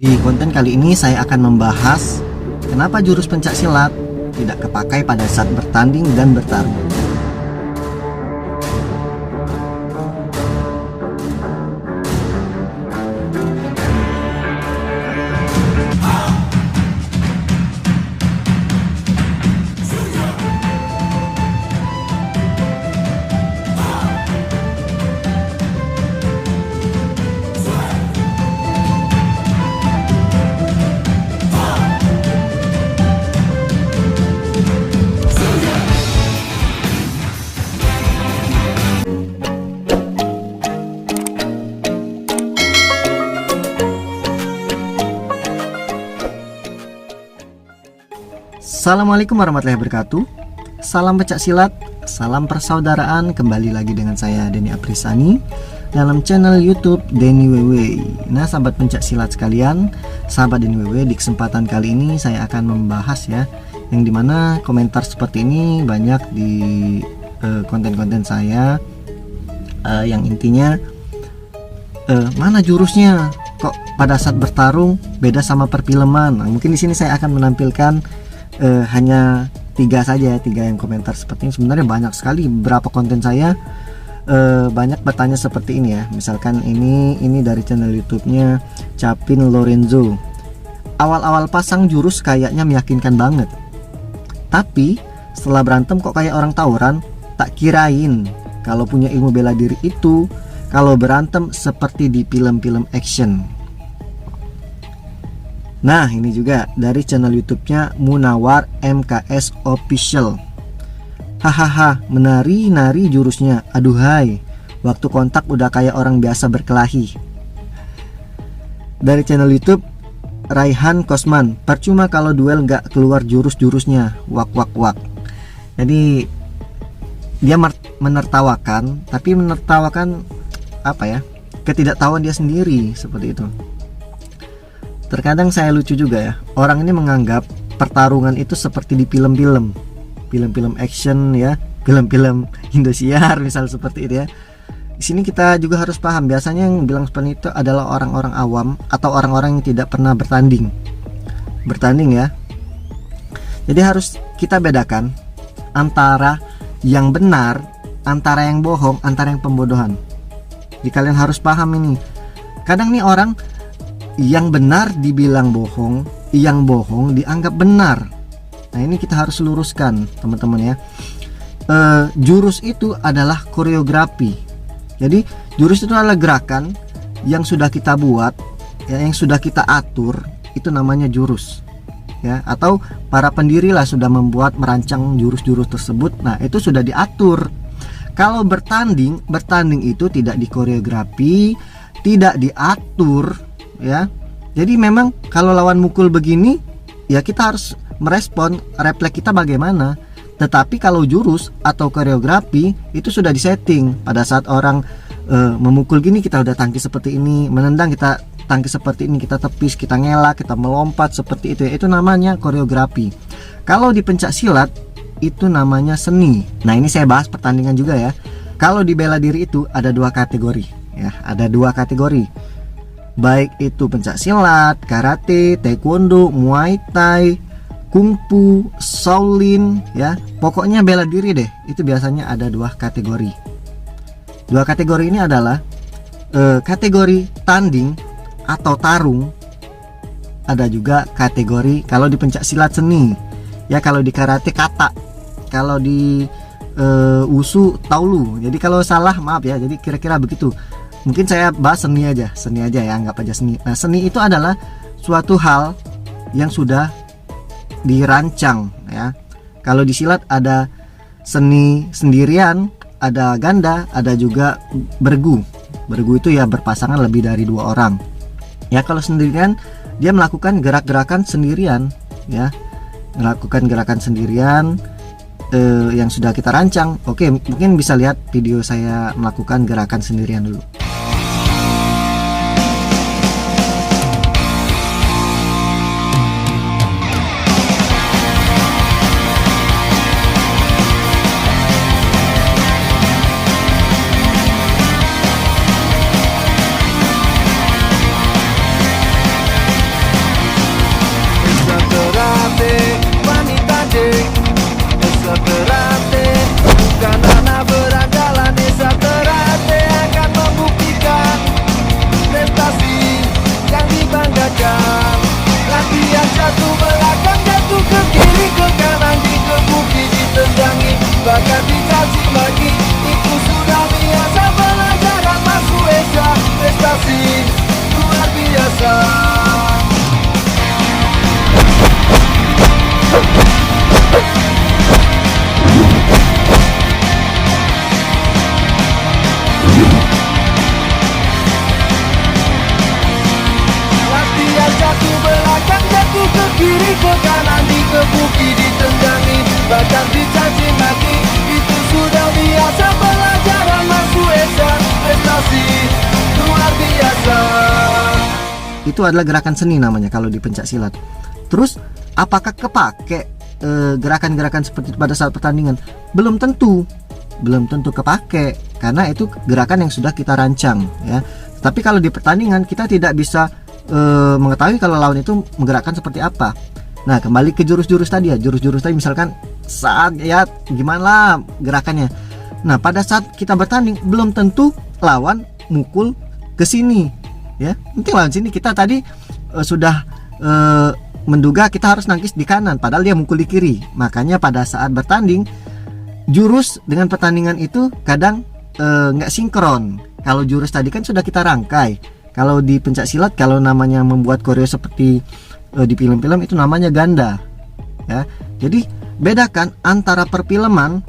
Di konten kali ini saya akan membahas kenapa jurus pencak silat tidak kepakai pada saat bertanding dan bertarung. Assalamualaikum warahmatullahi wabarakatuh. Salam pencak silat, salam persaudaraan. Kembali lagi dengan saya Denny Aprisani dalam channel YouTube Denny WW. Nah, sahabat pencak silat sekalian, sahabat Denny WW, di kesempatan kali ini saya akan membahas ya, yang dimana komentar seperti ini banyak di konten-konten saya, yang intinya mana jurusnya kok pada saat bertarung beda sama perfilman. Nah, mungkin di sini saya akan menampilkan hanya tiga yang komentar seperti ini. Sebenarnya banyak sekali, beberapa konten saya banyak bertanya seperti ini ya. Misalkan ini dari channel YouTube-nya Capin Lorenzo. Awal-awal pasang jurus kayaknya meyakinkan banget, tapi setelah berantem kok kayak orang tawuran. Tak kirain kalau punya ilmu bela diri itu kalau berantem seperti di film-film action. Nah, ini juga dari channel YouTube-nya Munawar MKS Official. Hahaha, menari-nari jurusnya. Aduhai, waktu kontak udah kayak orang biasa berkelahi. Dari channel YouTube Raihan Kosman, percuma kalau duel nggak keluar jurus-jurusnya. Wak wak wak. Jadi dia menertawakan, tapi menertawakan apa ya? Ketidaktahuan dia sendiri, seperti itu. Terkadang saya lucu juga ya, orang ini menganggap pertarungan itu seperti di film-film action ya, film-film Indosiar misal seperti itu ya. Di sini kita juga harus paham, biasanya yang bilang seperti itu adalah orang-orang awam atau orang-orang yang tidak pernah bertanding ya. Jadi harus kita bedakan antara yang benar, antara yang bohong, antara yang pembodohan. Jadi kalian harus paham ini. Kadang nih orang yang benar dibilang bohong, yang bohong dianggap benar. Nah, ini kita harus luruskan teman-teman ya. Jurus itu adalah koreografi. Jadi jurus itu adalah gerakan yang sudah kita buat ya, yang sudah kita atur, itu namanya jurus ya. Atau para pendiri lah sudah merancang jurus-jurus tersebut. Nah, itu sudah diatur. Kalau bertanding itu tidak dikoreografi, tidak diatur ya. Jadi memang kalau lawan mukul begini ya kita harus merespon, refleks kita bagaimana. Tetapi kalau jurus atau koreografi itu sudah disetting. Pada saat orang memukul gini kita udah tangkis seperti ini, menendang kita tangkis seperti ini, kita tepis, kita ngelak, kita melompat seperti itu ya. Itu namanya koreografi. Kalau di pencak silat itu namanya seni. Nah, ini saya bahas pertandingan juga ya. Kalau di bela diri itu ada dua kategori ya, ada dua kategori. Baik itu pencak silat, karate, taekwondo, muay thai, kungfu, shaolin ya. Pokoknya bela diri deh. Itu biasanya ada dua kategori. Dua kategori ini adalah kategori tanding atau tarung. Ada juga kategori kalau di pencak silat seni. Ya, kalau di karate kata. Kalau di wusu taolu. Jadi kalau salah maaf ya. Jadi kira-kira begitu. Mungkin saya bahas seni aja ya, anggap aja seni. Nah, seni itu adalah suatu hal yang sudah dirancang ya. Kalau di silat ada seni sendirian, ada ganda, ada juga bergu. Bergu itu ya berpasangan lebih dari dua orang. Ya, kalau sendirian dia melakukan gerak-gerakan sendirian ya. Melakukan gerakan sendirian yang sudah kita rancang. Oke, mungkin bisa lihat video saya melakukan gerakan sendirian dulu. Aku ke kiri ke kanan dikebuki ditendangi bahkan dicaci maki. Itu sudah biasa pelajaran masuk SMA. Prestasi luar biasa. Itu adalah gerakan seni namanya kalau di pencak silat. Terus apakah kepake gerakan-gerakan seperti itu pada saat pertandingan? Belum tentu kepake, karena itu gerakan yang sudah kita rancang ya. Tapi kalau di pertandingan kita tidak bisa mengetahui kalau lawan itu menggerakkan seperti apa. Nah, kembali ke jurus-jurus tadi ya. Jurus-jurus tadi misalkan saat ya gimana lah gerakannya. Nah, pada saat kita bertanding belum tentu lawan mukul ke sini ya. Mungkin lawan sini kita tadi sudah menduga kita harus nangkis di kanan padahal dia mukul di kiri. Makanya pada saat bertanding jurus dengan pertandingan itu kadang nggak sinkron. Kalau jurus tadi kan sudah kita rangkai. Kalau di pencak silat kalau namanya membuat koreo seperti di film-film itu namanya ganda ya. Jadi bedakan antara perfilman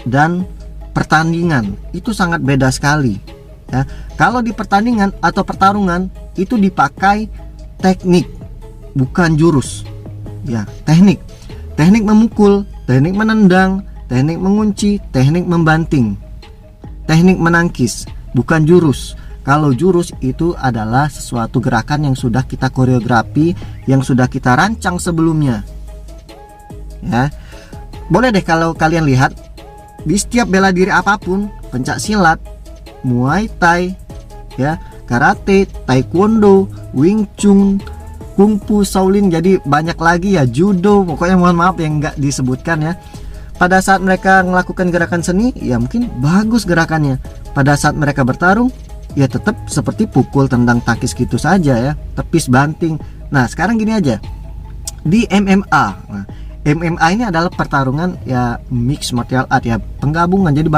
dan pertandingan itu sangat beda sekali ya. Kalau di pertandingan atau pertarungan itu dipakai teknik bukan jurus ya. Teknik memukul, teknik menendang, teknik mengunci, teknik membanting, teknik menangkis, bukan jurus. Kalau jurus itu adalah sesuatu gerakan yang sudah kita koreografi, yang sudah kita rancang sebelumnya ya. Boleh deh kalau kalian lihat di setiap bela diri apapun, pencak silat, muay thai ya, karate, taekwondo, wing chun, kungfu, shaolin, jadi banyak lagi ya, judo, pokoknya mohon maaf yang nggak disebutkan ya. Pada saat mereka melakukan gerakan seni ya mungkin bagus gerakannya. Pada saat mereka bertarung ya tetap seperti pukul, tendang, tangkis gitu saja ya, tepis, banting. Nah sekarang gini aja di MMA. Nah, MMA ini adalah pertarungan ya, mixed martial art ya, penggabungan, jadi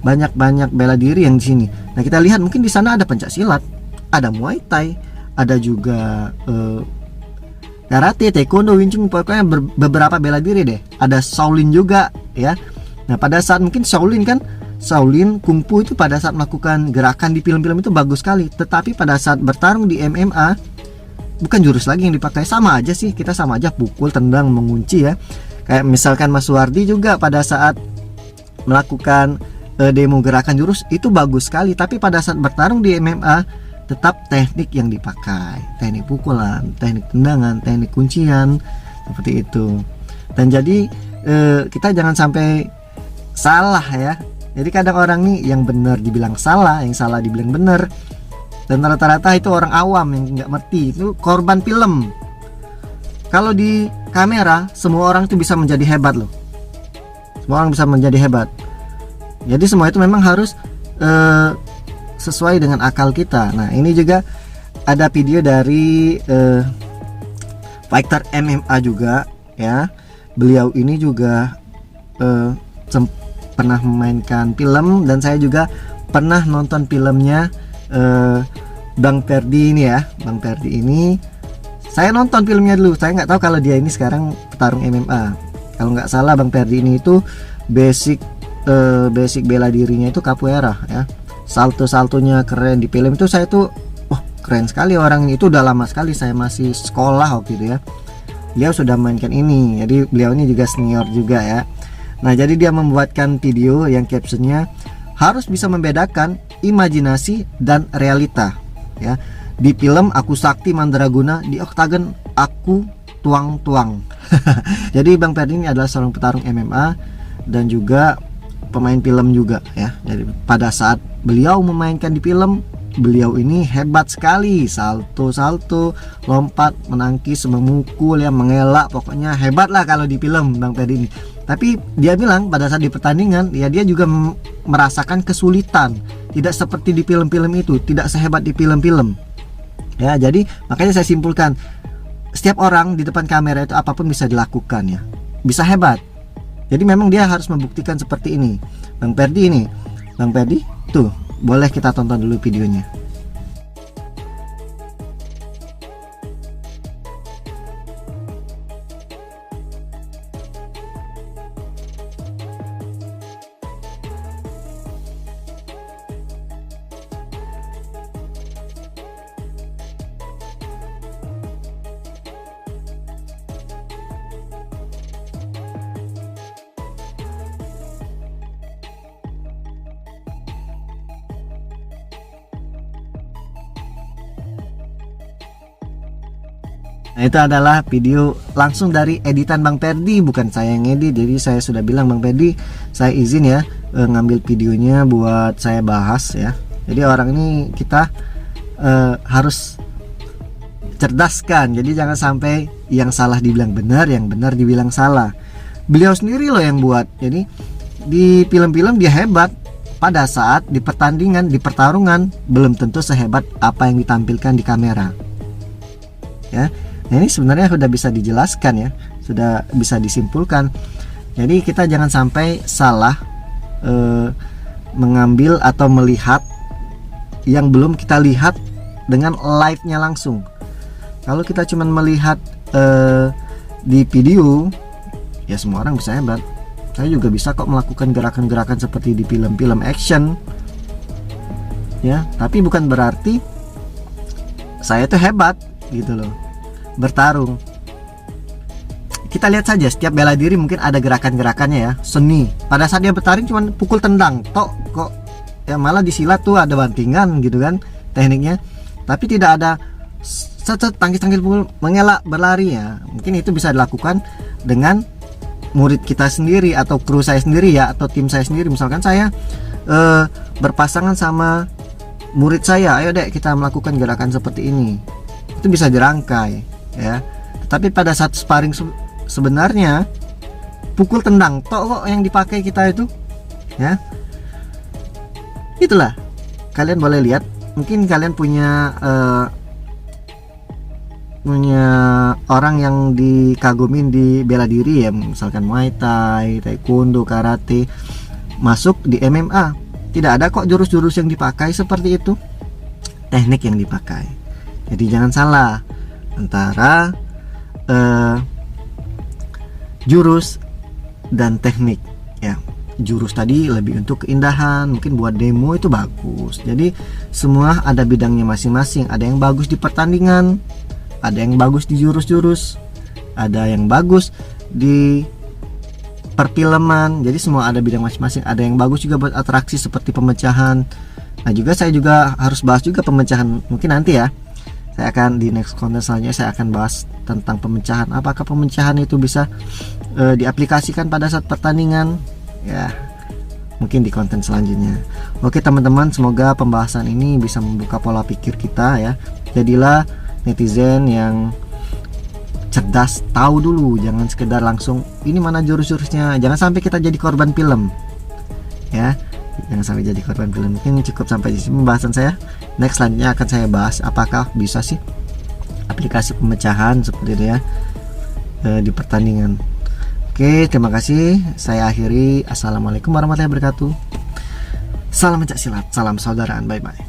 banyak bela diri yang di sini. Nah kita lihat mungkin di sana ada pencak silat, ada muay thai, ada juga karate, taekwondo, wing chun, pokoknya beberapa bela diri deh. Ada shaolin juga ya. Nah pada saat mungkin shaolin kungfu itu pada saat melakukan gerakan di film-film itu bagus sekali. Tetapi pada saat bertarung di MMA bukan jurus lagi yang dipakai, sama aja sih, kita sama aja pukul, tendang, mengunci ya. Kayak misalkan Mas Suwardi juga pada saat melakukan demo gerakan jurus itu bagus sekali. Tapi pada saat bertarung di MMA tetap teknik yang dipakai, teknik pukulan, teknik tendangan, teknik kuncian, seperti itu. Dan jadi kita jangan sampai salah ya. Jadi kadang orang nih yang benar dibilang salah, yang salah dibilang benar, dan rata-rata itu orang awam yang nggak ngerti, itu korban film. Kalau di kamera semua orang itu bisa menjadi hebat loh, semua orang bisa menjadi hebat. Jadi semua itu memang harus sesuai dengan akal kita. Nah ini juga ada video dari fighter MMA juga ya. Beliau ini juga pernah memainkan film, dan saya juga pernah nonton filmnya Bang Ferdi ini ya. Bang Ferdi ini saya nonton filmnya dulu. Saya nggak tahu kalau dia ini sekarang petarung MMA. Kalau nggak salah Bang Ferdi ini itu basic bela dirinya itu capoeira ya. Salto-saltonya keren di film itu. Saya tuh keren sekali orang itu. Udah lama sekali saya masih sekolah waktu itu ya. Beliau sudah mainkan ini. Jadi beliau ini juga senior juga ya. Nah jadi dia membuatkan video yang captionnya harus bisa membedakan imajinasi dan realita ya. Di film aku sakti mandraguna, di oktagon aku tuang-tuang. Jadi Bang Ferdi ini adalah seorang petarung MMA dan juga pemain film juga ya. Jadi pada saat beliau memainkan di film, beliau ini hebat sekali, salto, lompat, menangkis, memukul ya, mengelak, pokoknya hebat lah kalau di film Bang Ferdi ini. Tapi dia bilang pada saat di pertandingan ya dia juga merasakan kesulitan, tidak seperti di film-film itu, tidak sehebat di film-film ya. Jadi makanya saya simpulkan, setiap orang di depan kamera itu apapun bisa dilakukan ya, bisa hebat. Jadi memang dia harus membuktikan seperti ini. Bang Ferdi ini, Bang Ferdi tuh, boleh kita tonton dulu videonya. Nah, itu adalah video langsung dari editan Bang Perdi, bukan saya yang edit. Jadi saya sudah bilang, Bang Perdi, saya izin ya ngambil videonya buat saya bahas ya. Jadi orang ini kita harus cerdaskan. Jadi jangan sampai yang salah dibilang benar, yang benar dibilang salah. Beliau sendiri loh yang buat. Jadi di film-film dia hebat, pada saat di pertandingan, di pertarungan belum tentu sehebat apa yang ditampilkan di kamera. Ya. Nah, ini sebenarnya sudah bisa dijelaskan ya, sudah bisa disimpulkan. Jadi kita jangan sampai salah mengambil atau melihat yang belum kita lihat dengan live-nya langsung. Kalau kita cuma melihat di video, ya semua orang bisa hebat. Saya juga bisa kok melakukan gerakan-gerakan seperti di film-film action, ya. Tapi bukan berarti saya tuh hebat gitu loh. Bertarung, kita lihat saja setiap bela diri mungkin ada gerakan-gerakannya ya, seni. Pada saat dia bertarung cuman pukul tendang tok kok, ya malah di silat tuh ada bantingan gitu kan tekniknya, tapi tidak ada tangkis pukul, mengelak, berlari ya. Mungkin itu bisa dilakukan dengan murid kita sendiri atau kru saya sendiri ya, atau tim saya sendiri. Misalkan saya berpasangan sama murid saya, ayo dek kita melakukan gerakan seperti ini, itu bisa dirangkai ya. Tapi pada saat sparring sebenarnya pukul tendang tok kok yang dipakai kita itu ya. Itulah, kalian boleh lihat, mungkin kalian punya orang yang dikagumin di bela diri ya, misalkan Muay Thai, Taekwondo, Karate, masuk di MMA. Tidak ada kok jurus-jurus yang dipakai seperti itu, teknik yang dipakai. Jadi jangan salah antara jurus dan teknik ya. Jurus tadi lebih untuk keindahan, mungkin buat demo itu bagus. Jadi semua ada bidangnya masing-masing. Ada yang bagus di pertandingan, ada yang bagus di jurus-jurus, ada yang bagus di perfilman. Jadi semua ada bidang masing-masing. Ada yang bagus juga buat atraksi seperti pemecahan. Nah juga saya juga harus bahas juga pemecahan, mungkin nanti ya. Saya akan di next konten selanjutnya saya akan bahas tentang pemecahan. Apakah pemecahan itu bisa diaplikasikan pada saat pertandingan? Ya, mungkin di konten selanjutnya. Oke teman-teman, semoga pembahasan ini bisa membuka pola pikir kita ya. Jadilah netizen yang cerdas, tahu dulu, jangan sekedar langsung ini mana jurus-jurusnya. Jangan sampai kita jadi korban film ya. Jangan sampai jadi korban film. Mungkin cukup sampai di sini pembahasan saya. Next selanjutnya akan saya bahas apakah bisa sih aplikasi pemecahan seperti itu ya di pertandingan. Oke, terima kasih. Saya akhiri. Assalamualaikum warahmatullahi wabarakatuh. Salam pencak silat, salam saudaraan. Bye bye.